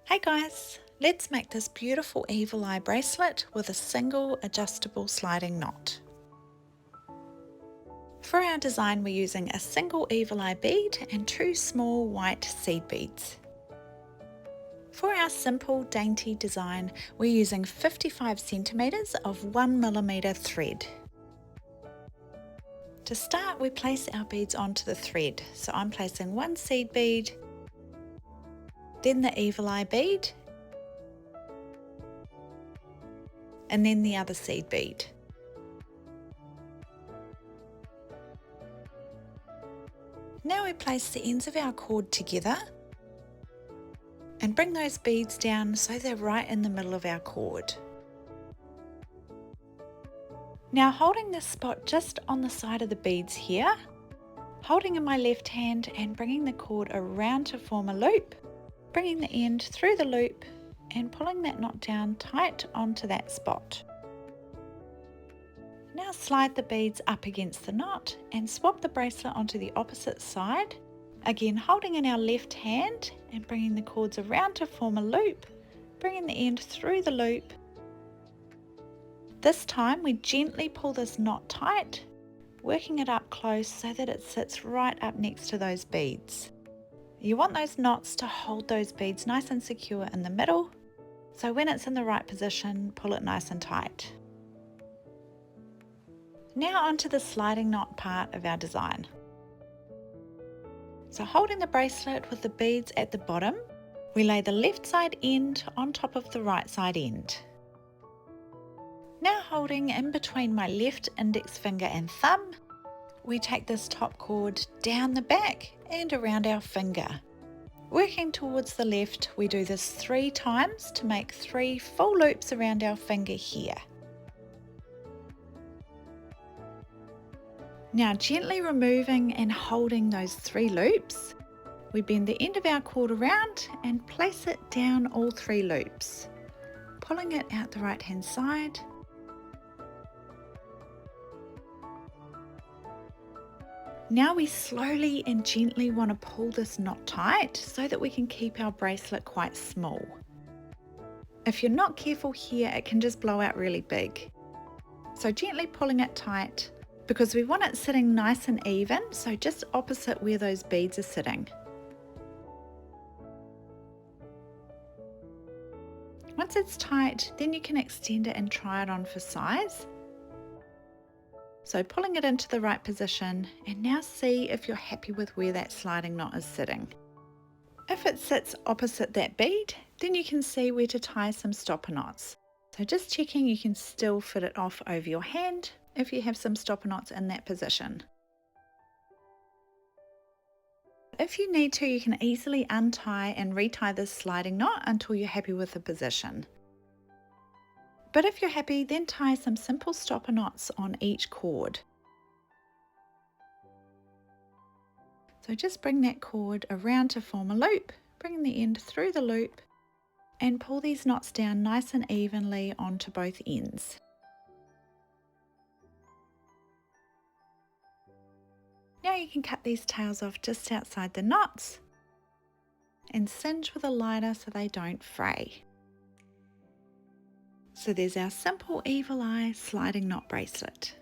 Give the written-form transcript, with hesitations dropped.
Hey guys, let's make this beautiful evil eye bracelet with a single adjustable sliding knot. For our design we're using a single evil eye bead and two small white seed beads. For our simple dainty design we're using 55 centimeters of 1mm thread. To start we place our beads onto the thread, so I'm placing one seed bead, then the evil eye bead, and then the other seed bead. Now we place the ends of our cord together and bring those beads down so they're right in the middle of our cord. Now holding this spot just on the side of the beads here, holding in my left hand and bringing the cord around to form a loop, bringing the end through the loop and pulling that knot down tight onto that spot. Now slide the beads up against the knot and swap the bracelet onto the opposite side, again holding in our left hand and bringing the cords around to form a loop, bringing the end through the loop. This time we gently pull this knot tight, working it up close so that it sits right up next to those beads. You want those knots to hold those beads nice and secure in the middle, so when it's in the right position, pull it nice and tight. Now onto the sliding knot part of our design. So holding the bracelet with the beads at the bottom, we lay the left side end on top of the right side end. Now holding in between my left index finger and thumb, we take this top cord down the back and around our finger. Working towards the left, we do this 3 times to make 3 full loops around our finger here. Now gently removing and holding those 3 loops, we bend the end of our cord around and place it down all 3 loops, pulling it out the right hand side. Now we slowly and gently want to pull this knot tight so that we can keep our bracelet quite small. If you're not careful here, it can just blow out really big. So gently pulling it tight because we want it sitting nice and even, so just opposite where those beads are sitting. Once it's tight, then you can extend it and try it on for size. So pulling it into the right position, and now see if you're happy with where that sliding knot is sitting. If it sits opposite that bead, then you can see where to tie some stopper knots. So just checking you can still fit it off over your hand if you have some stopper knots in that position. If you need to, you can easily untie and retie this sliding knot until you're happy with the position. But if you're happy, then tie some simple stopper knots on each cord. So just bring that cord around to form a loop, bringing the end through the loop, and pull these knots down nice and evenly onto both ends. Now you can cut these tails off just outside the knots and singe with a lighter so they don't fray. So there's our simple evil eye sliding knot bracelet.